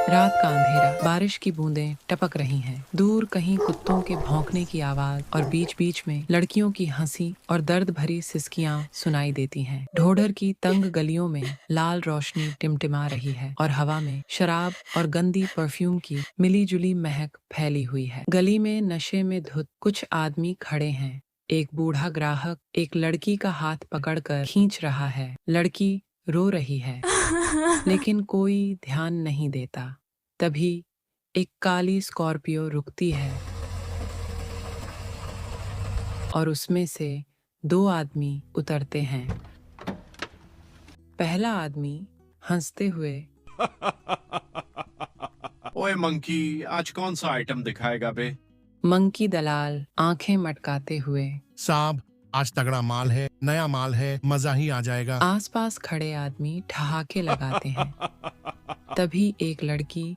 रात का अंधेरा, बारिश की बूंदें टपक रही हैं। दूर कहीं कुत्तों के भौंकने की आवाज और बीच बीच में लड़कियों की हंसी और दर्द भरी सिसकियां सुनाई देती हैं। ढोढर की तंग गलियों में लाल रोशनी टिमटिमा रही है और हवा में शराब और गंदी परफ्यूम की मिली-जुली महक फैली हुई है। गली में नशे में धुत कुछ आदमी खड़े हैं। एक बूढ़ा ग्राहक एक लड़की का हाथ पकड़कर खींच रहा है। लड़की रो रही है, लेकिन कोई ध्यान नहीं देता। तभी एक काली स्कॉर्पियो रुकती है और उसमें से 2 आदमी उतरते हैं। पहला आदमी हंसते हुए, ओए मंकी, आज कौन सा आइटम दिखाएगा बे? मंकी दलाल आंखें मटकाते हुए, साहब, आज तगड़ा माल है, नया माल है, मजा ही आ जाएगा। आसपास खड़े आदमी ठहाके लगाते हैं। तभी एक लड़की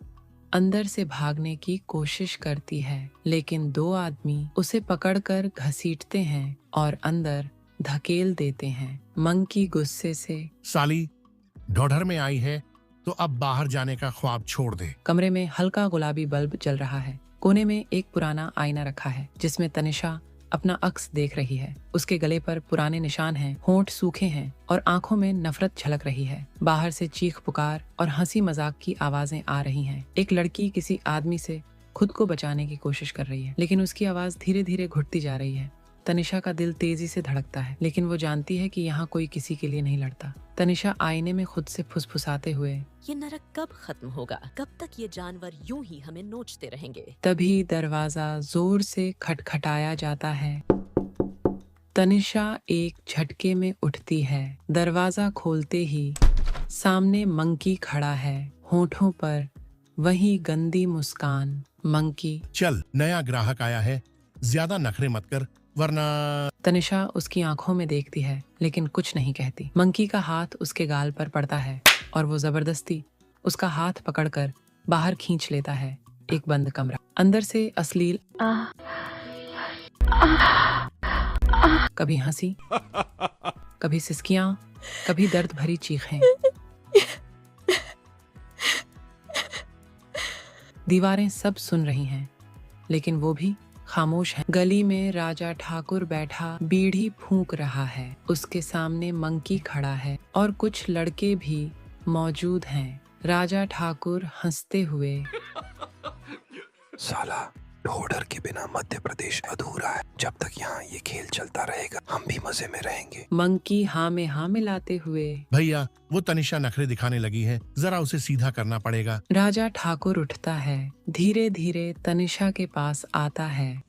अंदर से भागने की कोशिश करती है, लेकिन 2 आदमी उसे पकड़कर घसीटते हैं और अंदर धकेल देते हैं। मंकी गुस्से से, साली, ढोढर में आई है तो अब बाहर जाने का ख्वाब छोड़ दे। कमरे में हल्का गुलाबी बल्ब जल रहा है। कोने में एक पुराना आईना रखा है जिसमें तनिषा अपना अक्स देख रही है। उसके गले पर पुराने निशान हैं, होंठ सूखे हैं और आंखों में नफरत झलक रही है। बाहर से चीख पुकार और हंसी मजाक की आवाजें आ रही हैं। एक लड़की किसी आदमी से खुद को बचाने की कोशिश कर रही है, लेकिन उसकी आवाज धीरे धीरे घुटती जा रही है। तनिषा का दिल तेजी से धड़कता है, लेकिन वो जानती है कि यहाँ कोई किसी के लिए नहीं लड़ता। तनिषा आईने में खुद से फुसफुसाते हुए, ये नरक कब खत्म होगा? कब तक ये जानवर यूं ही हमें नोचते रहेंगे? तभी दरवाजा जोर से खटखटाया जाता है। तनिषा एक झटके में उठती है। दरवाजा खोलते ही सामने मंकी खड़ा है, होठों पर वही गंदी मुस्कान। मंकी, चल, नया ग्राहक आया है, ज्यादा नखरे मत कर वरना। तनिषा उसकी आंखों में देखती है, लेकिन कुछ नहीं कहती। मंकी का हाथ उसके गाल पर पड़ता है और वो जबरदस्ती उसका हाथ पकड़कर बाहर खींच लेता है। एक बंद कमरा, अंदर से अश्लील कभी हंसी, कभी सिसकियां, कभी दर्द भरी चीखें। दीवारें सब सुन रही हैं, लेकिन वो भी खामोश है। गली में राजा ठाकुर बैठा बीड़ी फूंक रहा है। उसके सामने मंकी खड़ा है और कुछ लड़के भी मौजूद हैं। राजा ठाकुर हंसते हुए, साला, ढोढर के बिना मध्य प्रदेश अधूरा है। जब तक यहाँ ये खेल चलता रहेगा हम भी मजे में रहेंगे। मंकी हाँ में हाँ मिलाते हुए, भैया, वो तनिषा नखरे दिखाने लगी है, जरा उसे सीधा करना पड़ेगा। राजा ठाकुर उठता है, धीरे धीरे तनिषा के पास आता है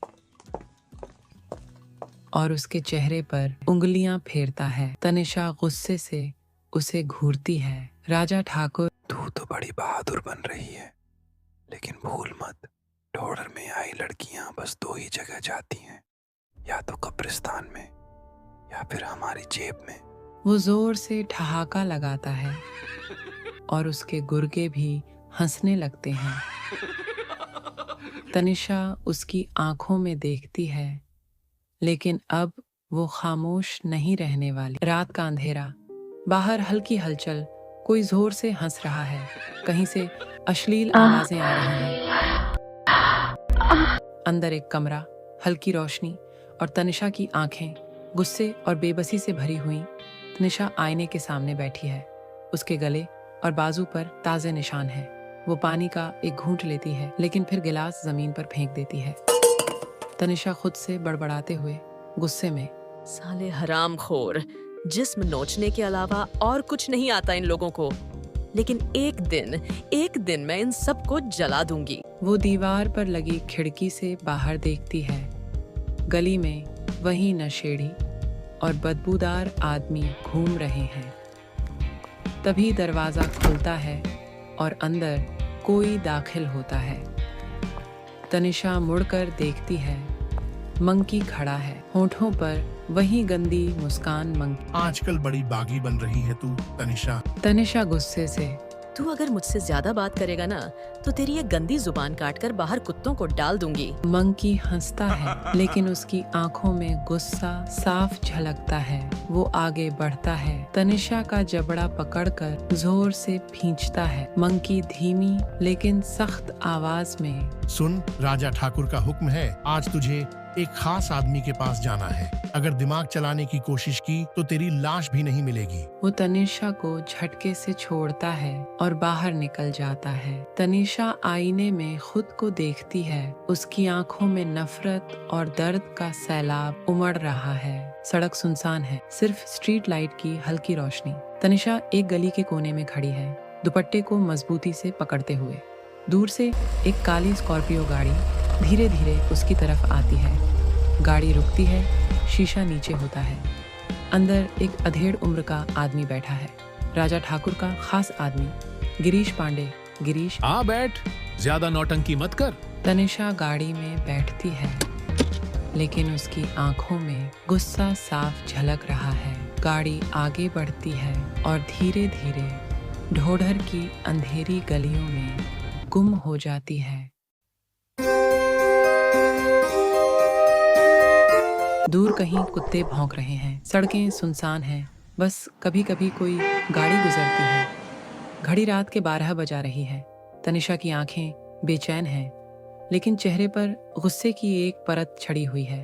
और उसके चेहरे पर उंगलियां फेरता है। तनिषा गुस्से से उसे घूरती है। राजा ठाकुर, तू तो बड़ी बहादुर बन रही है, लेकिन भूल मत, ढोढर में आई लड़कियां बस 2 ही जगह जाती हैं, या तो कब्रिस्तान में या फिर हमारी जेब में। वो जोर से ठहाका लगाता है और उसके गुर्गे भी हंसने लगते हैं। तनिषा उसकी आंखों में देखती है, लेकिन अब वो खामोश नहीं रहने वाली। रात का अंधेरा, बाहर हल्की हलचल, कोई जोर से हंस रहा है, कहीं से अश्लील आवाजें आ रही हैं। अंदर एक कमरा, हल्की रोशनी और तनिषा की आंखें गुस्से और बेबसी से भरी हुई। तनिषा आईने के सामने बैठी है। उसके गले और बाजू पर ताजे निशान हैं। वो पानी का एक घूंट लेती है, लेकिन फिर गिलास जमीन पर फेंक देती है। तनिषा खुद से बड़बड़ाते हुए गुस्से में, साले हरामखोर, जिस्म नोचने के अलावा और कुछ नहीं आता इन लोगों को। लेकिन एक दिन मैं इन सबको जला दूंगी। वो दीवार पर लगी खिड़की से बाहर देखती है। गली में वही नशेड़ी और बदबूदार आदमी घूम रहे हैं। तभी दरवाजा खुलता है और अंदर कोई दाखिल होता है। तनिषा मुड़कर देखती है, मंकी खड़ा है, होठों पर वही गंदी मुस्कान। मंकी, आजकल बड़ी बागी बन रही है तू तनिषा। तनिषा गुस्से से, तू अगर मुझसे ज्यादा बात करेगा ना तो तेरी ये गंदी जुबान काटकर बाहर कुत्तों को डाल दूंगी। मंकी हंसता है लेकिन उसकी आंखों में गुस्सा साफ झलकता है। वो आगे बढ़ता है, तनिषा का जबड़ा पकड़कर जोर से खींचता है। मंकी धीमी लेकिन सख्त आवाज में, सुन, राजा ठाकुर का हुक्म है, आज तुझे एक खास आदमी के पास जाना है। अगर दिमाग चलाने की कोशिश की तो तेरी लाश भी नहीं मिलेगी। वो तनिषा को झटके से छोड़ता है और बाहर निकल जाता है। तनिषा आईने में खुद को देखती है। उसकी आंखों में नफरत और दर्द का सैलाब उमड़ रहा है। सड़क सुनसान है, सिर्फ स्ट्रीट लाइट की हल्की रोशनी। तनिषा एक गली के कोने में खड़ी है, दुपट्टे को मजबूती से पकड़ते हुए। दूर से एक काली स्कॉर्पियो गाड़ी धीरे धीरे उसकी तरफ आती है। गाड़ी रुकती है, शीशा नीचे होता है। अंदर एक अधेड़ उम्र का आदमी बैठा है, राजा ठाकुर का खास आदमी गिरीश पांडे। गिरीश, आ बैठ, ज्यादा नौटंकी मत कर। तनिषा गाड़ी में बैठती है लेकिन उसकी आंखों में गुस्सा साफ झलक रहा है। गाड़ी आगे बढ़ती है और धीरे धीरे ढोढर की अंधेरी गलियों में गुम हो जाती है। दूर कहीं कुत्ते भौंक रहे हैं। सड़कें सुनसान हैं, बस कभी कभी कोई गाड़ी गुजरती है। घड़ी रात के 12 बजा रही है। तनिषा की आंखें बेचैन हैं, लेकिन चेहरे पर गुस्से की एक परत छड़ी हुई है।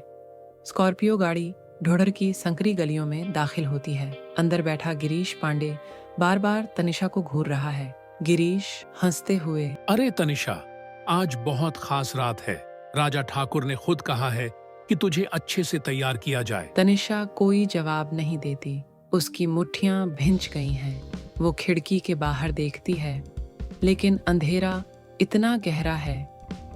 स्कॉर्पियो गाड़ी ढोढर की संकरी गलियों में दाखिल होती है। अंदर बैठा गिरीश पांडे बार बार तनिषा को घूर रहा है। गिरीश हंसते हुए, अरे तनिषा, आज बहुत खास रात है। राजा ठाकुर ने खुद कहा है कि तुझे अच्छे से तैयार किया जाए। तनिषा कोई जवाब नहीं देती। उसकी मुट्ठियां भिंच गई हैं। वो खिड़की के बाहर देखती है, लेकिन अंधेरा इतना गहरा है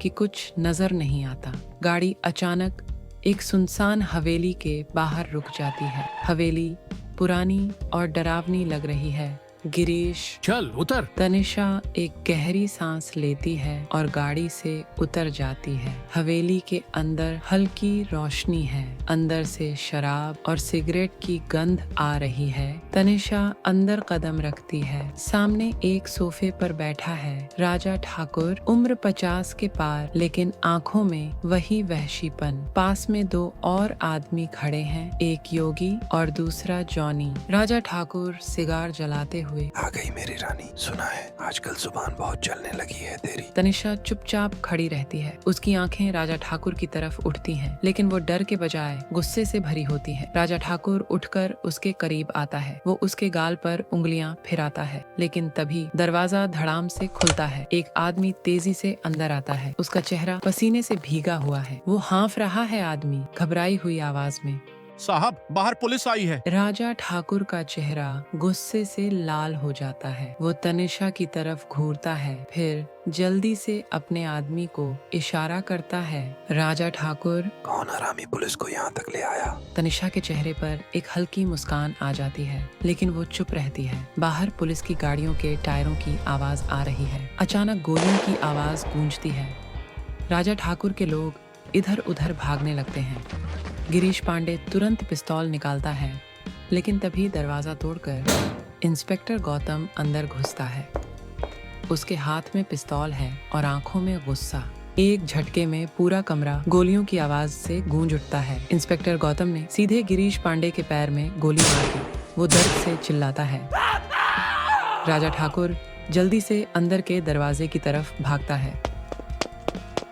कि कुछ नजर नहीं आता। गाड़ी अचानक एक सुनसान हवेली के बाहर रुक जाती है। हवेली पुरानी और डरावनी लग रही है। गिरीश, चल उतर। तनिषा एक गहरी सांस लेती है और गाड़ी से उतर जाती है। हवेली के अंदर हल्की रोशनी है। अंदर से शराब और सिगरेट की गंध आ रही है। तनिषा अंदर कदम रखती है। सामने एक सोफे पर बैठा है राजा ठाकुर, उम्र 50 के पार, लेकिन आंखों में वही वहशीपन। पास में 2 और आदमी खड़े हैं, एक योगी और दूसरा जॉनी। राजा ठाकुर सिगार जलाते हुए, आ गई मेरी रानी। सुना है आजकल जुबान बहुत चलने लगी है तेरी। तनिषा चुपचाप खड़ी रहती है। उसकी आंखें राजा ठाकुर की तरफ उठती हैं, लेकिन वो डर के बजाय गुस्से से भरी होती है। राजा ठाकुर उठकर उसके करीब आता है। वो उसके गाल पर उंगलियां फिराता है, लेकिन तभी दरवाजा धड़ाम से खुलता है। एक आदमी तेजी से अंदर आता है। उसका चेहरा पसीने से भीगा हुआ है। वो हाँफ रहा है। आदमी घबराई हुई आवाज में, साहब, बाहर पुलिस आई है। राजा ठाकुर का चेहरा गुस्से से लाल हो जाता है। वो तनिषा की तरफ घूरता है, फिर जल्दी से अपने आदमी को इशारा करता है। राजा ठाकुर, कौन हरामी पुलिस को यहाँ तक ले आया? तनिषा के चेहरे पर एक हल्की मुस्कान आ जाती है, लेकिन वो चुप रहती है। बाहर पुलिस की गाड़ियों के टायरों की आवाज आ रही है। अचानक गोलियों की आवाज गूंजती है। राजा ठाकुर के लोग इधर उधर भागने लगते हैं। गिरीश पांडे तुरंत पिस्तौल निकालता है, लेकिन तभी दरवाजा तोड़कर इंस्पेक्टर गौतम अंदर घुसता है। उसके हाथ में पिस्तौल है और आंखों में गुस्सा। एक झटके में पूरा कमरा गोलियों की आवाज से गूंज उठता है। इंस्पेक्टर गौतम ने सीधे गिरीश पांडे के पैर में गोली मार दी। वो दर्द से चिल्लाता है। राजा ठाकुर जल्दी से अंदर के दरवाजे की तरफ भागता है।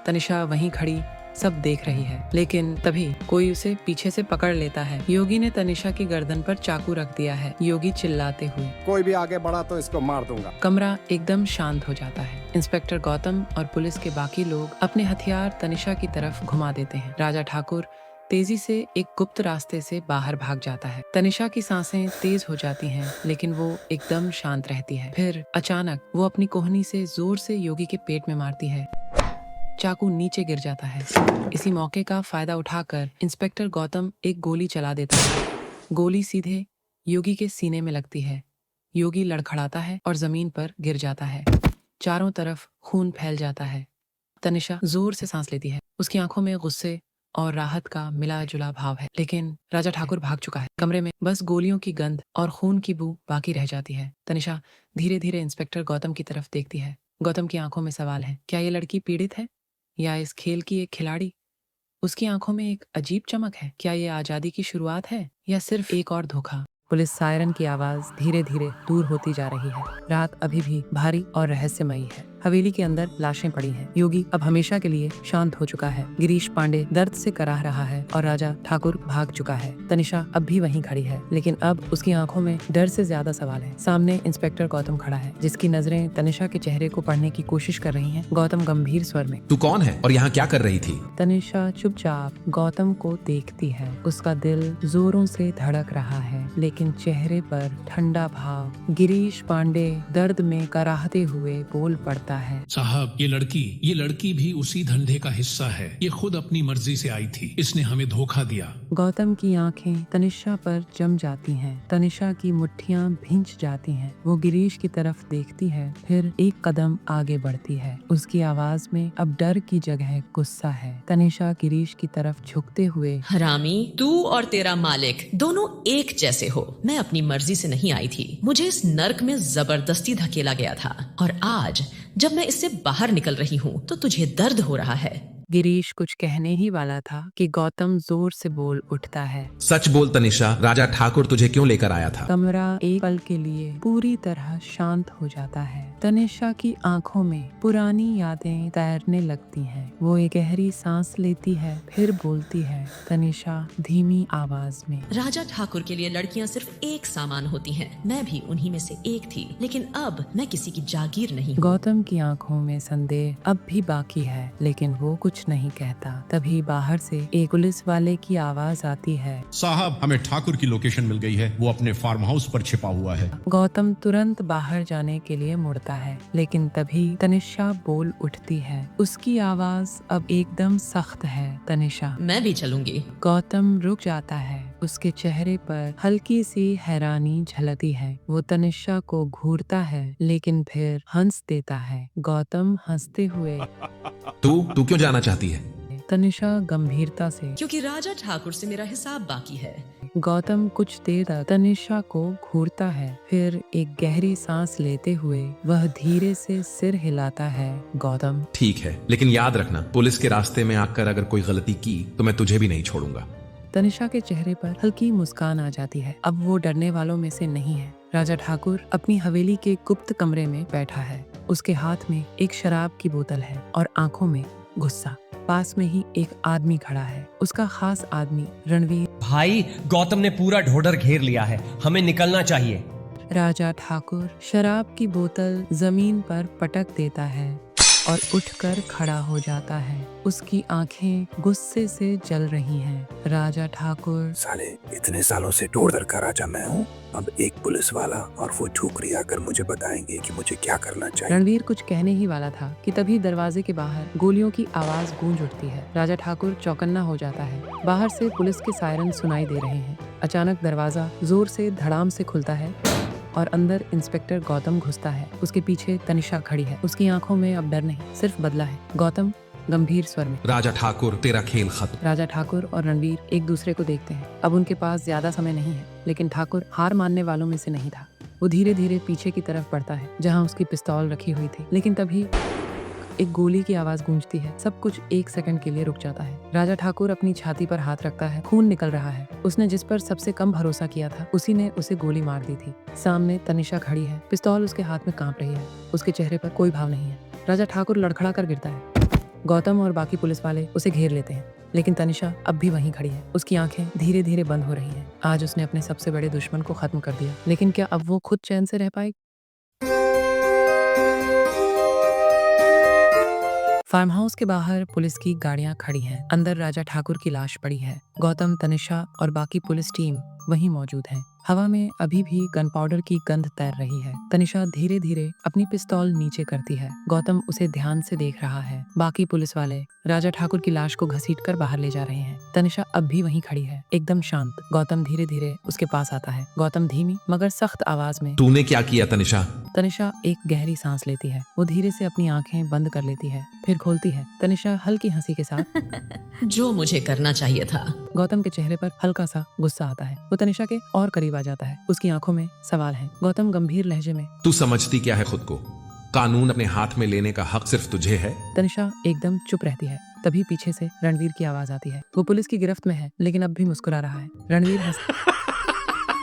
तनिषा वहीं खड़ी सब देख रही है, लेकिन तभी कोई उसे पीछे से पकड़ लेता है। योगी ने तनिषा की गर्दन पर चाकू रख दिया है। योगी चिल्लाते हुए, कोई भी आगे बढ़ा तो इसको मार दूंगा। कमरा एकदम शांत हो जाता है। इंस्पेक्टर गौतम और पुलिस के बाकी लोग अपने हथियार तनिषा की तरफ घुमा देते हैं। राजा ठाकुर तेजी से एक गुप्त रास्ते से बाहर भाग जाता है। तनिषा की सांसें तेज हो जाती हैं, लेकिन वो एकदम शांत रहती है। फिर अचानक वो अपनी कोहनी से जोर से योगी के पेट में मारती है। चाकू नीचे गिर जाता है। इसी मौके का फायदा उठाकर इंस्पेक्टर गौतम एक गोली चला देता है। गोली सीधे योगी के सीने में लगती है। योगी लड़खड़ाता है और जमीन पर गिर जाता है। चारों तरफ खून फैल जाता है। तनिषा जोर से सांस लेती है। उसकी आंखों में गुस्से और राहत का मिला जुला भाव है। लेकिन राजा ठाकुर भाग चुका है। कमरे में बस गोलियों की गंध और खून की बू बाकी रह जाती है। तनिषा धीरे धीरे इंस्पेक्टर गौतम की तरफ देखती है। गौतम की आंखों में सवाल है, क्या ये लड़की पीड़ित है या इस खेल की एक खिलाड़ी? उसकी आंखों में एक अजीब चमक है। क्या ये आजादी की शुरुआत है या सिर्फ एक और धोखा? पुलिस सायरन की आवाज धीरे धीरे दूर होती जा रही है। रात अभी भी भारी और रहस्यमयी है। हवेली के अंदर लाशें पड़ी हैं। योगी अब हमेशा के लिए शांत हो चुका है। गिरीश पांडे दर्द से कराह रहा है और राजा ठाकुर भाग चुका है। तनिषा अब भी वहीं खड़ी है, लेकिन अब उसकी आंखों में डर से ज्यादा सवाल है। सामने इंस्पेक्टर गौतम खड़ा है, जिसकी नजरें तनिषा के चेहरे को पढ़ने की कोशिश कर रही हैं। गौतम गंभीर स्वर में, तू कौन है और यहाँ क्या कर रही थी? तनिषा चुपचाप गौतम को देखती है। उसका दिल जोरों से धड़क रहा है, लेकिन चेहरे पर ठंडा भाव। गिरीश पांडे दर्द में कराहते हुए बोल पड़ता है, साहब, ये लड़की भी उसी धंधे का हिस्सा है। ये खुद अपनी मर्जी से आई थी। इसने हमें धोखा दिया। गौतम की आंखें तनिषा पर जम जाती हैं। तनिषा की मुट्ठियां भींच जाती हैं। वो गिरीश की तरफ देखती है, फिर एक कदम आगे बढ़ती है। उसकी आवाज में अब डर की जगह गुस्सा है। तनिषा गिरीश की तरफ झुकते हुए, हरामी, तू और तेरा मालिक दोनों एक जैसे हो। मैं अपनी मर्जी से नहीं आई थी। मुझे इस नर्क में जबरदस्ती धकेला गया था और आज जब मैं इससे बाहर निकल रही हूँ तो तुझे दर्द हो रहा है। गिरीश कुछ कहने ही वाला था कि गौतम जोर से बोल उठता है, सच बोल तनिषा, राजा ठाकुर तुझे क्यों लेकर आया था? कमरा एक पल के लिए पूरी तरह शांत हो जाता है। तनिषा की आंखों में पुरानी यादें तैरने लगती हैं। वो एक गहरी सांस लेती है, फिर बोलती है, तनिषा धीमी आवाज में, राजा ठाकुर के लिए लड़कियां सिर्फ एक सामान होती हैं। मैं भी उन्हीं में से एक थी, लेकिन अब मैं किसी की जागीर नहीं हूँ। गौतम की आंखों में संदेह अब भी बाकी है, लेकिन वो कुछ नहीं कहता। तभी बाहर से एक पुलिस वाले की आवाज आती है, साहब, हमें ठाकुर की लोकेशन मिल गई है। वो अपने फार्म हाउस पर छिपा हुआ है। गौतम तुरंत बाहर जाने के लिए मुड़ता है, लेकिन तभी तनिषा बोल उठती है। उसकी आवाज अब एकदम सख्त है, तनिषा। मैं भी चलूंगी। गौतम रुक जाता है। उसके चेहरे पर हल्की सी हैरानी झलकती है। वो तनिषा को घूरता है, लेकिन फिर हंस देता है। गौतम हंसते हुए, तू क्यों जाना चाहती है? तनिषा गंभीरता से, क्योंकि राजा ठाकुर से मेरा हिसाब बाकी है। गौतम कुछ देर तक तनिषा को घूरता है, फिर एक गहरी सांस लेते हुए वह धीरे से सिर हिलाता है। गौतम, ठीक है, लेकिन याद रखना, पुलिस के रास्ते में आकर अगर कोई गलती की तो मैं तुझे भी नहीं छोड़ूंगा। तनिषा के चेहरे पर हल्की मुस्कान आ जाती है। अब वो डरने वालों में से नहीं है। राजा ठाकुर अपनी हवेली के गुप्त कमरे में बैठा है। उसके हाथ में एक शराब की बोतल है और आंखों में गुस्सा। पास में ही एक आदमी खड़ा है, उसका खास आदमी रणवीर। भाई, गौतम ने पूरा ढोढर घेर लिया है, हमें निकलना चाहिए। राजा ठाकुर शराब की बोतल जमीन पर पटक देता है और उठकर खड़ा हो जाता है। उसकी आंखें गुस्से से जल रही हैं। राजा ठाकुर, साले, इतने सालों से ढोढर का राजा मैं हूँ। अब एक पुलिस वाला और वो ठुकरी आकर मुझे बताएंगे कि मुझे क्या करना चाहिए। रणवीर कुछ कहने ही वाला था कि तभी दरवाजे के बाहर गोलियों की आवाज गूंज उठती है। राजा ठाकुर चौकन्ना हो जाता है। बाहर से पुलिस के सायरन सुनाई दे रहे हैं। अचानक दरवाजा जोर से धड़ाम से खुलता है और अंदर इंस्पेक्टर गौतम घुसता है। उसके पीछे तनिषा खड़ी है। उसकी आंखों में अब डर नहीं, सिर्फ बदला है। गौतम गंभीर स्वर में, राजा ठाकुर, तेरा खेल खत्म। राजा ठाकुर और रणवीर एक दूसरे को देखते हैं। अब उनके पास ज्यादा समय नहीं है, लेकिन ठाकुर हार मानने वालों में से नहीं था। वो धीरे धीरे पीछे की तरफ बढ़ता है, जहाँ उसकी पिस्तौल रखी हुई थी। लेकिन तभी एक गोली की आवाज गूंजती है। सब कुछ एक सेकंड के लिए रुक जाता है। राजा ठाकुर अपनी छाती पर हाथ रखता है। खून निकल रहा है। उसने जिस पर सबसे कम भरोसा किया था, उसी ने उसे गोली मार दी थी। सामने तनिषा खड़ी है, पिस्तौल उसके हाथ में कांप रही है। उसके चेहरे पर कोई भाव नहीं है। राजा ठाकुर लड़खड़ा कर गिरता है। गौतम और बाकी पुलिस वाले उसे घेर लेते हैं, लेकिन तनिषा अब भी वहीं खड़ी है। उसकी आंखें धीरे धीरे बंद हो रही हैं। आज उसने अपने सबसे बड़े दुश्मन को खत्म कर दिया, लेकिन क्या अब वो खुद चैन से रह पाएगी? फार्म हाउस के बाहर पुलिस की गाड़ियां खड़ी हैं। अंदर राजा ठाकुर की लाश पड़ी है। गौतम, तनिषा और बाकी पुलिस टीम वहीं मौजूद है। हवा में अभी भी गन पाउडर की गंध तैर रही है। तनिषा धीरे धीरे अपनी पिस्तौल नीचे करती है। गौतम उसे ध्यान से देख रहा है। बाकी पुलिस वाले राजा ठाकुर की लाश को घसीटकर बाहर ले जा रहे हैं। तनिषा अब भी वहीं खड़ी है, एकदम शांत। गौतम धीरे धीरे उसके पास आता है। गौतम धीमी मगर सख्त आवाज में, तूने क्या किया तनिषा? तनिषा एक गहरी सांस लेती है। वो धीरे से अपनी आंखें बंद कर लेती है, फिर खोलती है। तनिषा हल्की हंसी के साथ जो मुझे करना चाहिए था। गौतम के चेहरे पर हल्का सा गुस्सा आता है। वो तनिषा के और करीब आ जाता है। उसकी आंखों में सवाल है। गौतम गंभीर लहजे में, तू समझती क्या है खुद को? कानून अपने हाथ में लेने का हक सिर्फ तुझे है। तनिषा एकदम चुप रहती है। तभी पीछे से रणवीर की आवाज आती है। वो पुलिस की गिरफ्त में है, लेकिन अब भी मुस्कुरा रहा है। रणवीर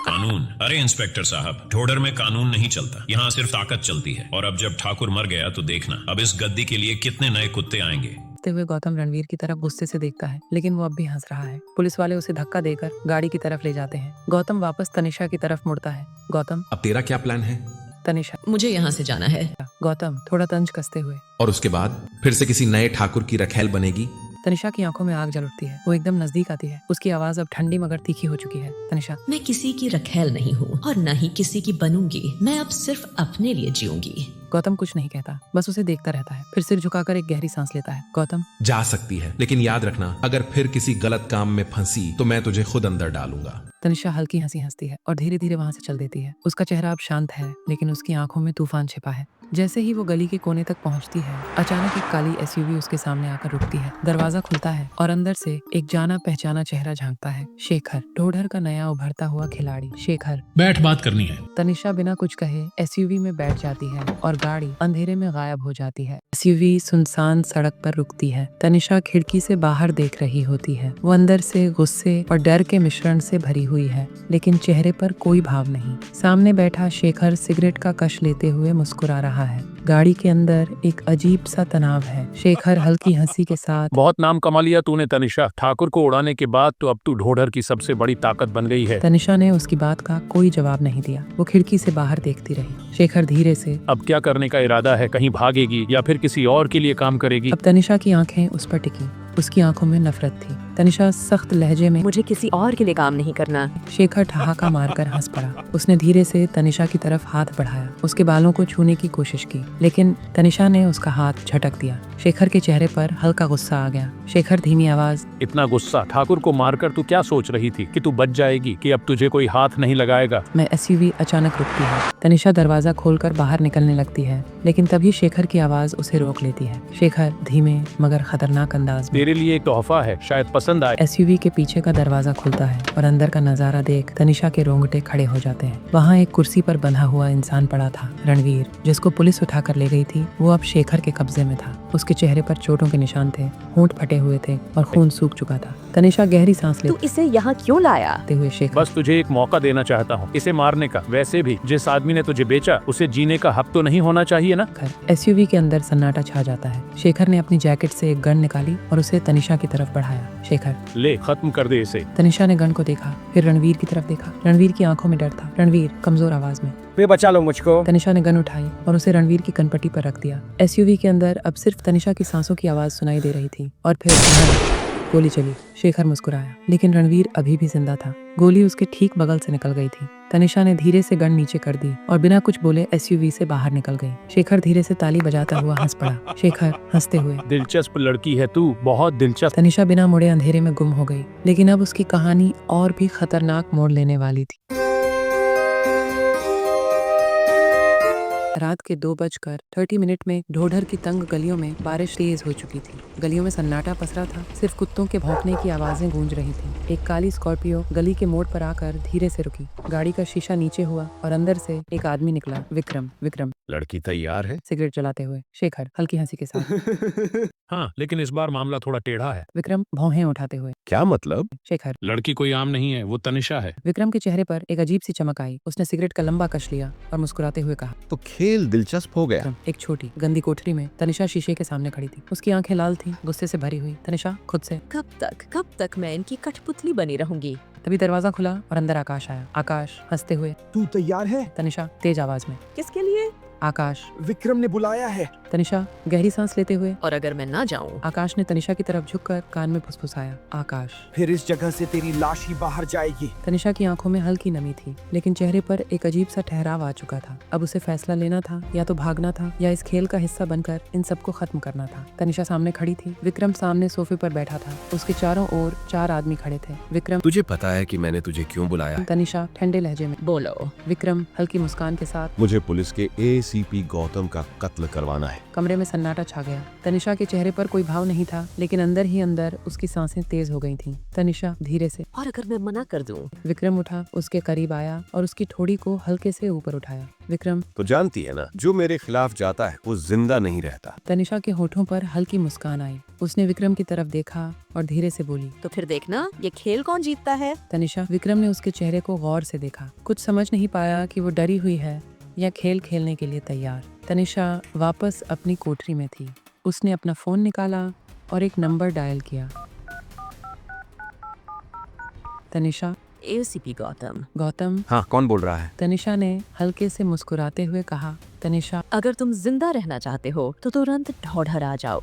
कानून? अरे इंस्पेक्टर साहब, ढोडर में कानून नहीं चलता, यहाँ सिर्फ ताकत चलती है। और अब जब ठाकुर मर गया तो देखना, अब इस गद्दी के लिए कितने नए कुत्ते आएंगे। हंसते हुए गौतम रणवीर की तरफ गुस्से से देखता है, लेकिन वो अब भी हंस रहा है। पुलिस वाले उसे धक्का देकर गाड़ी की तरफ ले जाते हैं। गौतम वापस तनिषा की तरफ मुड़ता है। गौतम, अब तेरा क्या प्लान है? तनिषा, मुझे यहाँ से जाना है। गौतम थोड़ा तंज कसते हुए, और उसके बाद फिर से किसी नए ठाकुर की रखैल बनेगी? तनिषा की आंखों में आग जल उठती है। वो एकदम नजदीक आती है। उसकी आवाज अब ठंडी मगर तीखी हो चुकी है। तनिषा, मैं किसी की रखैल नहीं हूँ और न ही किसी की बनूंगी। मैं अब सिर्फ अपने लिए जीऊंगी। गौतम कुछ नहीं कहता, बस उसे देखता रहता है। फिर सिर झुकाकर एक गहरी सांस लेता है। गौतम, जा सकती है, लेकिन याद रखना, अगर फिर किसी गलत काम में फंसी तो मैं तुझे खुद अंदर डालूंगा। तनिषा हल्की हंसी हंसती है और धीरे धीरे वहाँ से चल देती है। उसका चेहरा अब शांत है, लेकिन उसकी आंखों में तूफान छिपा है। जैसे ही वो गली के कोने तक पहुंचती है, अचानक एक काली एसयूवी उसके सामने आकर रुकती है। दरवाजा खुलता है और अंदर से एक जाना पहचाना चेहरा झांकता है। शेखर, ढोढर का नया उभरता हुआ खिलाड़ी। शेखर, बैठ, बात करनी है। तनिषा बिना कुछ कहे एसयूवी में बैठ जाती है और गाड़ी अंधेरे में गायब हो जाती है। एसयूवी सुनसान सड़क पर रुकती है। तनिषा खिड़की से बाहर देख रही होती है। वो अंदर से गुस्से और डर के मिश्रण से भरी हुई है, लेकिन चेहरे पर कोई भाव नहीं। सामने बैठा शेखर सिगरेट का कश लेते हुए मुस्कुरा रहा है। गाड़ी के अंदर एक अजीब सा तनाव है। शेखर हल्की हंसी के साथ, बहुत नाम कमा लिया तूने तनिषा। ठाकुर को उड़ाने के बाद तो अब तू ढोढर की सबसे बड़ी ताकत बन गई है। तनिषा ने उसकी बात का कोई जवाब नहीं दिया। वो खिड़की से बाहर देखती रही। शेखर धीरे से, अब क्या करने का इरादा है? कहीं भागेगी या फिर किसी और के लिए काम करेगी? अब तनिषा की आंखें उस पर टिकी। उसकी आंखों में नफरत थी। तनिषा सख्त लहजे में, मुझे किसी और के लिए काम नहीं करना। शेखर ठहाका मारकर हंस पड़ा। उसने धीरे से तनिषा की तरफ हाथ बढ़ाया, उसके बालों को छूने की कोशिश की, लेकिन तनिषा ने उसका हाथ झटक दिया। शेखर के चेहरे पर हल्का गुस्सा आ गया। शेखर धीमी आवाज, इतना गुस्सा? ठाकुर को मारकर तू क्या सोच रही थी कि तू बच जाएगी, कि अब तुझे कोई हाथ नहीं लगाएगा? मैं एसयूवी अचानक रुकती है। तनिषा दरवाजा खोलकर बाहर निकलने लगती है, लेकिन तभी शेखर की आवाज उसे रोक लेती है। शेखर धीमे मगर खतरनाक अंदाज में, तेरे लिए एक तोहफा है, शायद पसंद आए। एसयूवी के पीछे का दरवाजा खुलता है और अंदर का नजारा देख तनिषा के रोंगटे खड़े हो जाते हैं। वहाँ एक कुर्सी पर बंधा हुआ इंसान पड़ा था। रणवीर, जिसको पुलिस उठाकर ले गई थी, वो अब शेखर के कब्जे में था। उसके चेहरे पर चोटों के निशान थे, होंठ फटे हुए थे और खून सूख चुका था। तनिषा गहरी सांस तू इसे यहाँ क्यों लाया? लेते हुए शेखर, बस तुझे एक मौका देना चाहता हूँ इसे मारने का। वैसे भी जिस आदमी ने तुझे बेचा, उसे जीने का हक तो नहीं होना चाहिए ना? एसयूवी के अंदर सन्नाटा छा जाता है। शेखर ने अपनी जैकेट से एक गन निकाली और उसे तनिषा की तरफ बढ़ाया। शेखर, ले, खत्म कर दे इसे। तनिषा ने गन को देखा, फिर रणवीर की तरफ देखा। रणवीर की आंखों में डर था। रणवीर, कमजोर आवाज में, वे बचा लो मुझको। तनिषा ने गन उठाई और उसे रणवीर की कनपट्टी पर रख दिया। एसयूवी के अंदर अब सिर्फ तनिषा की सांसों की आवाज सुनाई दे रही थी और फिर गोली चली। शेखर मुस्कुराया, लेकिन रणवीर अभी भी जिंदा था। गोली उसके ठीक बगल से निकल गई थी। तनिषा ने धीरे से गन नीचे कर दी और बिना कुछ बोले एसयूवी से बाहर निकल गई। शेखर धीरे से ताली बजाता हुआ हंस पड़ा। शेखर हंसते हुए, दिलचस्प लड़की है तू, बहुत दिलचस्प। तनिषा बिना मुड़े अंधेरे में गुम हो गई, लेकिन अब उसकी कहानी और भी खतरनाक मोड़ लेने वाली थी। रात के 2:30 में ढोढर की तंग गलियों में बारिश तेज हो चुकी थी। गलियों में सन्नाटा पसरा था, सिर्फ कुत्तों के भौंकने की आवाजें गूंज रही थी। एक काली स्कॉर्पियो गली के मोड़ पर आकर धीरे से रुकी। गाड़ी का शीशा नीचे हुआ और अंदर से एक आदमी निकला। विक्रम, लड़की तैयार है? सिगरेट जलाते हुए। शेखर हल्की हंसी के साथ, हाँ, लेकिन इस बार मामला थोड़ा टेढ़ा है। विक्रम भौहें उठाते हुए, क्या मतलब? शेखर, लड़की कोई आम नहीं है, वो तनिषा है। विक्रम के चेहरे पर एक अजीब सी चमक आई। उसने सिगरेट का लंबा कश लिया और मुस्कुराते हुए कहा, तो खेल दिलचस्प हो गया। एक छोटी गंदी कोठरी में तनिषा शीशे के सामने खड़ी थी। उसकी आंखें लाल थीं, गुस्से से भरी हुई। तनिषा खुद से, कब तक मैं इनकी कठपुतली बनी रहूंगी? तभी दरवाजा खुला और अंदर आकाश आया। आकाश हंसते हुए, तू तैयार है? तनिषा तेज आवाज में, किसके लिए? आकाश। विक्रम ने बुलाया है। तनिषा गहरी सांस लेते हुए। और अगर मैं ना जाऊं? आकाश ने तनिषा की तरफ झुककर कान में फुसफुसाया। आकाश। फिर इस जगह से तेरी लाश ही बाहर जाएगी। तनिषा की आंखों में हल्की नमी थी, लेकिन चेहरे पर एक अजीब सा ठहराव आ चुका था। अब उसे फैसला लेना था, या तो भागना था या इस खेल का हिस्सा बनकर इन सबको खत्म करना था। तनिषा सामने खड़ी थी, विक्रम सामने सोफे पर बैठा था। उसके चारों ओर 4 आदमी खड़े थे। विक्रम। तुझे पता है कि मैंने तुझे क्यों बुलाया? तनिषा ठंडे लहजे में। बोलो। विक्रम हल्की मुस्कान के साथ। मुझे पुलिस के ACP गौतम का कत्ल करवाना है। कमरे में सन्नाटा छा गया। तनिषा के चेहरे पर कोई भाव नहीं था, लेकिन अंदर ही अंदर उसकी सांसें तेज हो गई थीं। तनिषा धीरे से। और अगर मैं मना कर दूं? विक्रम उठा, उसके करीब आया और उसकी ठोड़ी को हल्के से ऊपर उठाया। विक्रम। तो जानती है ना, जो मेरे खिलाफ जाता है वो जिंदा नहीं रहता। तनिषा के होठों पर हल्की मुस्कान आई। उसने विक्रम की तरफ देखा और धीरे से बोली, तो फिर देखना ये खेल कौन जीतता है। तनिषा। विक्रम ने उसके चेहरे को गौर से देखा, कुछ समझ नहीं पाया कि वो डरी हुई है या खेल खेलने के लिए तैयार। तनिषा वापस अपनी कोठरी में थी। उसने अपना फोन निकाला और एक नंबर डायल किया। तनिषा। ACP गौतम। गौतम। हाँ, कौन बोल रहा है? तनिषा ने हल्के से मुस्कुराते हुए कहा। तनिषा। अगर तुम जिंदा रहना चाहते हो तो तुरंत ढौढर आ जाओ।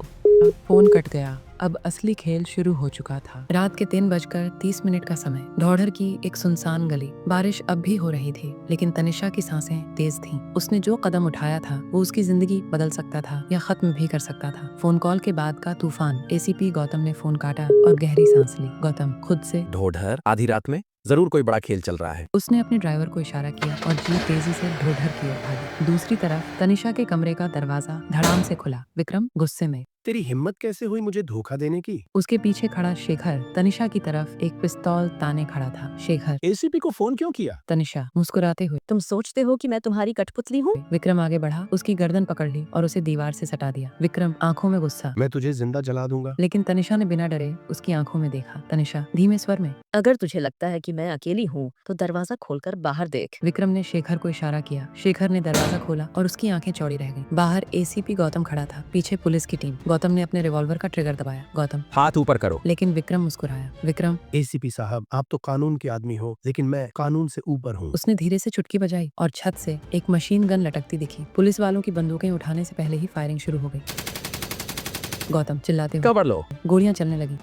फोन कट गया। अब असली खेल शुरू हो चुका था। रात के 3:30 का समय। ढौढर की एक सुनसान गली। बारिश अब भी हो रही थी, लेकिन तनिषा की सांसें तेज थीं। उसने जो कदम उठाया था वो उसकी जिंदगी बदल सकता था या खत्म भी कर सकता था। फोन कॉल के बाद का तूफान। ACP गौतम ने फोन काटा और गहरी सांस ली। गौतम खुद से। ढोढर आधी रात में? जरूर कोई बड़ा खेल चल रहा है। उसने अपने ड्राइवर को इशारा किया और जीप तेजी से ढोढर की ओर भागी। दूसरी तरफ तनिषा के कमरे का दरवाजा धड़ाम से खुला। विक्रम गुस्से में। तेरी हिम्मत कैसे हुई मुझे धोखा देने की? उसके पीछे खड़ा शेखर तनिषा की तरफ एक पिस्तौल ताने खड़ा था। शेखर। ACP को फोन क्यों किया? तनिषा मुस्कुराते हुए। तुम सोचते हो कि मैं तुम्हारी कठपुतली हूँ? विक्रम आगे बढ़ा, उसकी गर्दन पकड़ ली और उसे दीवार से सटा दिया। विक्रम आंखों में गुस्सा। मैं तुझे जिंदा जला दूंगा। लेकिन तनिषा ने बिना डरे उसकी आंखों में देखा। तनिषा धीमे स्वर में। अगर तुझे लगता है कि मैं अकेली हूँ तो दरवाजा खोलकर बाहर देख। विक्रम ने शेखर को इशारा किया। शेखर ने दरवाजा खोला और उसकी आंखें चौड़ी रह गईं। बाहर ACP गौतम खड़ा था, पीछे पुलिस की टीम। गौतम ने अपने रिवॉल्वर का ट्रिगर दबाया। गौतम। हाथ ऊपर करो। लेकिन विक्रम मुस्कुराया। विक्रम। ACP साहब, आप तो कानून के आदमी हो, लेकिन मैं कानून से ऊपर हूँ। उसने धीरे से चुटकी बजाई और छत से एक मशीन गन लटकती दिखी। पुलिस वालों की बंदूकें उठाने से पहले ही फायरिंग शुरू हो गई। गौतम चिल्लाते हुए। कवर लो। गोलियां चलने लगी।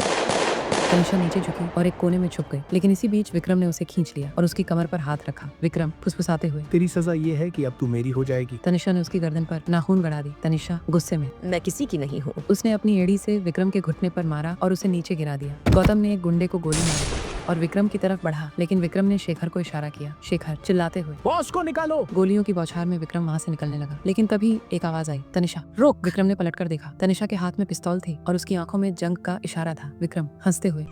तनिषा नीचे झुकी और एक कोने में छुप गई, लेकिन इसी बीच विक्रम ने उसे खींच लिया और उसकी कमर पर हाथ रखा। विक्रम फुसफुसाते हुए। तेरी सजा ये है कि अब तू मेरी हो जाएगी। तनिषा ने उसकी गर्दन पर नाखून गड़ा दी। तनिषा गुस्से में। मैं किसी की नहीं हूँ। उसने अपनी एड़ी से विक्रम के घुटने पर मारा और उसे नीचे गिरा दिया। गौतम ने एक गुंडे को गोली मारी और विक्रम की तरफ बढ़ा, लेकिन विक्रम ने शेखर को इशारा किया। शेखर चिल्लाते हुए। बॉस को निकालो। गोलियों की बौछार में विक्रम वहाँ से निकलने लगा, लेकिन तभी एक आवाज आई। तनिषा रोक। विक्रम ने पलटकर देखा। तनिषा के हाथ में पिस्तौल थी और उसकी आंखों में जंग का इशारा था। विक्रम हंसते हुए।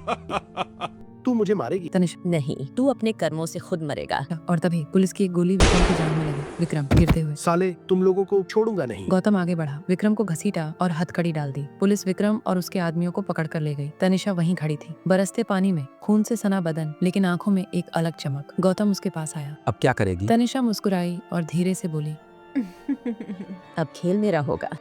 तू मुझे मारेगी? तनिषा नहीं, तू अपने कर्मों से खुद मरेगा। और तभी पुलिस की एक गोली विक्रम की जान में लगी। विक्रम गिरते हुए। साले, तुम लोगों को छोड़ूंगा नहीं। गौतम आगे बढ़ा, विक्रम को घसीटा और हथकड़ी डाल दी। पुलिस विक्रम और उसके आदमियों को पकड़ कर ले गई। तनिषा वहीं खड़ी थी, बरसते पानी में, खून से सना बदन, लेकिन आंखों में एक अलग चमक। गौतम उसके पास आया। अब क्या करेगी? तनिषा मुस्कुराई और धीरे से बोली, अब खेल मेरा होगा।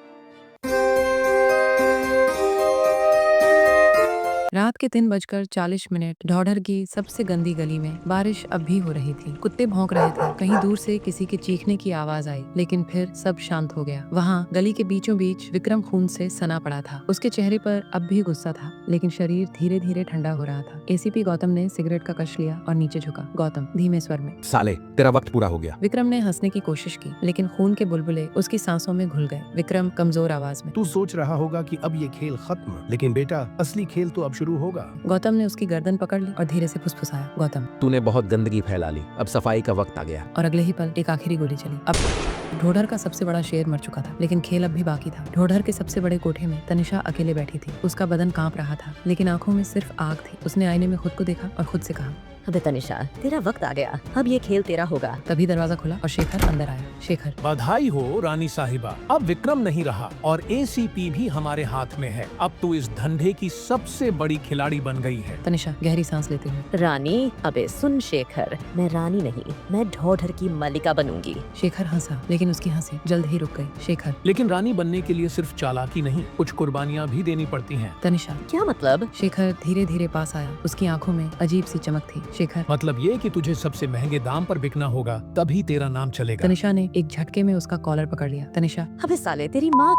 रात के 3:40 ढौढर की सबसे गंदी गली में बारिश अब भी हो रही थी। कुत्ते भौंक रहे थे। कहीं दूर से किसी के चीखने की आवाज आई, लेकिन फिर सब शांत हो गया। वहाँ गली के बीचों बीच विक्रम खून से सना पड़ा था। उसके चेहरे पर अब भी गुस्सा था, लेकिन शरीर धीरे धीरे ठंडा हो रहा था। ACP गौतम ने सिगरेट का कश लिया और नीचे झुका। गौतम धीमे स्वर में। साले, तेरा वक्त पूरा हो गया। विक्रम ने हंसने की कोशिश की, लेकिन खून के बुलबुले उसकी सांसों में घुल गए। विक्रम कमजोर आवाज में। तू सोच रहा होगा कि अब ये खेल खत्म, लेकिन बेटा असली खेल तो अब शुरू होगा। गौतम ने उसकी गर्दन पकड़ ली और धीरे से फुसफुसाया। गौतम। तूने बहुत गंदगी फैला ली, अब सफाई का वक्त आ गया। और अगले ही पल एक आखिरी गोली चली। अब ढोढर का सबसे बड़ा शेर मर चुका था, लेकिन खेल अब भी बाकी था। ढोढर के सबसे बड़े कोठे में तनिषा अकेले बैठी थी। उसका बदन कांप रहा था, लेकिन आंखों में सिर्फ आग थी। उसने आईने में खुद को देखा और खुद से कहा, अबे तनिषा, तेरा वक्त आ गया, अब ये खेल तेरा होगा। तभी दरवाजा खुला और शेखर अंदर आया। शेखर। बधाई हो रानी साहिबा, अब विक्रम नहीं रहा और ACP भी हमारे हाथ में है। अब तू इस धंधे की सबसे बड़ी खिलाड़ी बन गई है। तनिषा गहरी सांस लेते हुए। रानी? अबे सुन शेखर, मैं रानी नहीं, मैं ढौढर की मलिका बनूंगी। शेखर हंसा, लेकिन उसकी हंसी जल्द ही रुक गई। शेखर। लेकिन रानी बनने के लिए सिर्फ चालाकी नहीं, कुछ कुर्बानियाँ भी देनी पड़ती हैं। तनिषा। क्या मतलब? शेखर धीरे धीरे पास आया। उसकी आंखों में अजीब सी चमक थी। शेखर। मतलब ये कि तुझे सबसे महंगे दाम पर बिकना होगा, तभी तेरा नाम चलेगा। तनिषा ने एक झटके में उसका कॉलर पकड़ लिया। तनिषा, अबे साले, तेरी माँ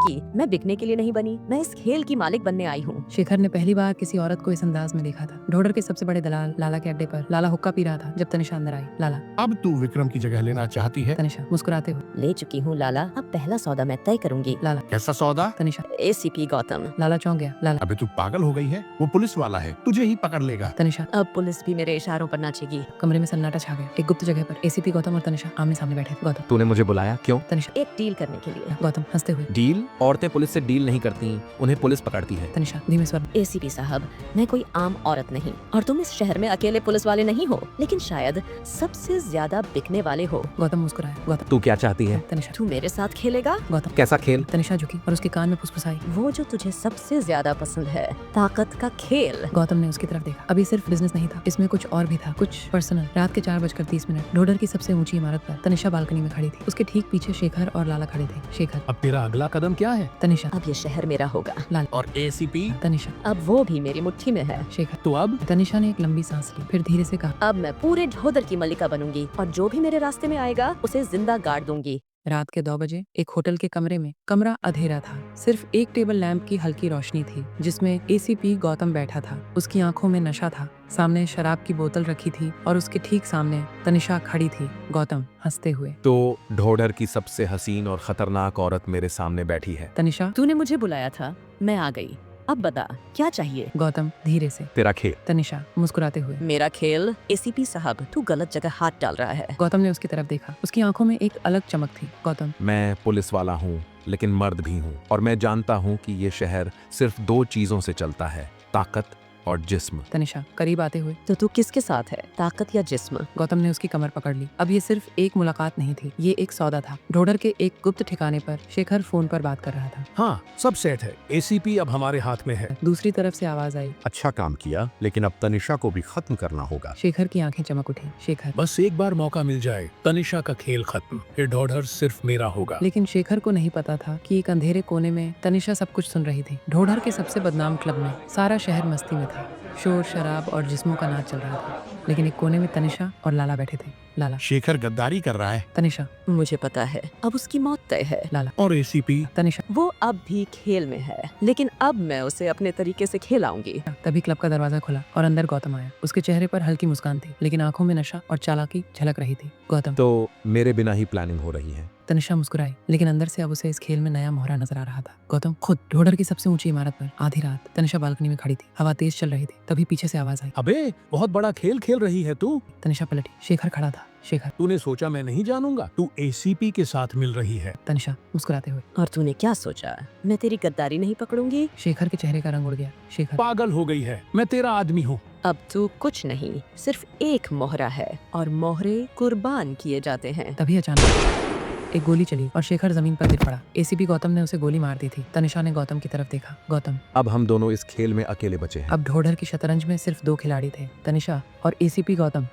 की मैं बिकने के लिए नहीं बनी, मैं इस खेल की मालिक बनने आई हूँ। शेखर ने पहली बार किसी औरत को इस अंदाज में देखा था। ढोडर के सबसे बड़े दलाल लाला के अड्डे पर लाला हुक्का पी रहा था जब तनिषा अंदर आई। लाला, अब तू विक्रम की जगह लेना चाहती है? तनिषा मुस्कुराते हुए। ले चुकी हूँ लाला, अब पहला सौदा मैं तय करूंगी। लाला, कैसा सौदा? तनिषा, ACP गौतम। लाला चौंक गया। लाला, अबे तू पागल हो गई है, वो पुलिस वाला है, तुझे ही पकड़ लेगा। तनिषा, अब पुलिस भी मेरे इशारों पर नाचेगी। कमरे में सन्नाटा छा गया। एक गुप्त जगह पर ACP गौतम और तनिषा आमने सामने बैठे थे। गौतम, तूने मुझे बुलाया क्यों? तनिषा, एक डील करने के लिए। गौतम हंसते हुए। डील? औरतें पुलिस से डील नहीं करती, उन्हें पुलिस पकड़ती है। तनिषा धीमे स्वर। ACP साहब, मैं कोई आम औरत नहीं और तुम इस शहर में अकेले पुलिस वाले नहीं हो, लेकिन शायद सबसे ज्यादा बिकने वाले हो। गौतम मुस्कुराया। गौतम, तू क्या चाहती है? तनिषा, तू मेरे साथ खेलेगा? गौतम, कैसा खेल? तनिषा झुकी और उसके कान में फुसफुसाई। वो जो तुझे सबसे ज्यादा पसंद है, ताकत का खेल। गौतम ने उसकी तरफ देखा। अभी सिर्फ बिजनेस नहीं था, इसमें कुछ और भी था, कुछ पर्सनल। रात के 4:30 ढोडर की सबसे ऊंची इमारत पर तनिषा बालकनी में खड़ी थी। उसके ठीक पीछे शेखर और लाला खड़े थे। शेखर, अब तेरा अगला कदम क्या है? तनिषा, अब ये शहर मेरा होगा। लाला, और ACP? तनिषा, अब वो भी मेरी मुट्ठी में है। शेखर। तो अब तनिषा ने एक लंबी सांस ली, फिर धीरे से कहा, अब मैं पूरे ढोदर की मलिका बनूंगी और जो भी मेरे रास्ते में आएगा उसे जिंदा गाड़ दूंगी। रात के 2 बजे एक होटल के कमरे में। कमरा अंधेरा था, सिर्फ एक टेबल लैंप की हल्की रोशनी थी जिसमें ACP गौतम बैठा था। उसकी आंखों में नशा था। सामने शराब की बोतल रखी थी और उसके ठीक सामने तनिषा खड़ी थी। गौतम हंसते हुए। तो ढोडर की सबसे हसीन और खतरनाक औरत मेरे सामने बैठी है। तनिषा, तूने मुझे बुलाया था, मैं आ गई, अब बता क्या चाहिए? गौतम धीरे से। तेरा खेल। तनिषा मुस्कुराते हुए। मेरा खेल? ACP साहब, तू गलत जगह हाथ डाल रहा है। गौतम ने उसकी तरफ देखा। उसकी आंखों में एक अलग चमक थी। गौतम, मैं पुलिस वाला हूँ, लेकिन मर्द भी हूँ, और मैं जानता हूँ कि ये शहर सिर्फ 2 चीजों से चलता है, ताकत और जिस्म। तनिषा करीब आते हुए। तो तू किसके साथ है, ताकत या जिस्म? गौतम ने उसकी कमर पकड़ ली। अब ये सिर्फ एक मुलाकात नहीं थी, ये एक सौदा था। ढोडर के एक गुप्त ठिकाने पर शेखर फोन पर बात कर रहा था। हाँ, सब सेट है। ACP अब हमारे हाथ में है। दूसरी तरफ से आवाज आई, अच्छा काम किया, लेकिन अब तनिषा को भी खत्म करना होगा। शेखर की आंखें चमक उठी। शेखर, बस एक बार मौका मिल जाए, तनिषा का खेल खत्म, फिर ढोढर सिर्फ मेरा होगा। लेकिन शेखर को नहीं पता था कि एक अंधेरे कोने में तनिषा सब कुछ सुन रही थी। ढोडर के सबसे बदनाम क्लब में सारा शहर मस्ती में था। शोर शराब और जिस्मों का नाच चल रहा था, लेकिन एक कोने में तनिषा और लाला बैठे थे। लाला, शेखर गद्दारी कर रहा है। तनिषा, मुझे पता है, अब उसकी मौत तय है। लाला, और ACP? तनिषा, वो अब भी खेल में है, लेकिन अब मैं उसे अपने तरीके से खेलाऊंगी। तभी क्लब का दरवाजा खुला और अंदर गौतम आया। उसके चेहरे पर हल्की मुस्कान थी, लेकिन आंखों में नशा और चालाकी झलक रही थी। गौतम, तो मेरे बिना ही प्लानिंग हो रही है। तनिषा मुस्कुराई, लेकिन अंदर से अब उसे इस खेल में नया मोहरा नजर आ रहा था। गौतम खुद ढोडर की सबसे ऊंची इमारत पर आधी रात तनिषा बालकनी में खड़ी थी। हवा तेज चल रही थी। तभी पीछे से आवाज आई, अबे बहुत बड़ा खेल खेल रही है तू। तनिषा पलटी। शेखर खड़ा था। शेखर, तूने सोचा मैं नहीं जानूंगा? तू ACP के साथ मिल रही है। तनिषा मुस्कुराते हुए। और तूने क्या सोचा, मैं तेरी गद्दारी नहीं पकड़ूंगी? शेखर के चेहरे का रंग उड़ गया। शेखर, पागल हो गई है, मैं तेरा आदमी हूँ। अब तू कुछ नहीं, सिर्फ एक मोहरा है और मोहरे कुर्बान किए जाते हैं। तभी अचानक एक गोली चली और शेखर जमीन पर गिर पड़ा। ACP गौतम ने उसे गोली मार दी थी। तनिषा ने गौतम की तरफ देखा। गौतम, अब हम दोनों इस खेल में अकेले बचे हैं। अब ढोडर की शतरंज में सिर्फ 2 खिलाड़ी थे, तनिषा और ACP गौतम।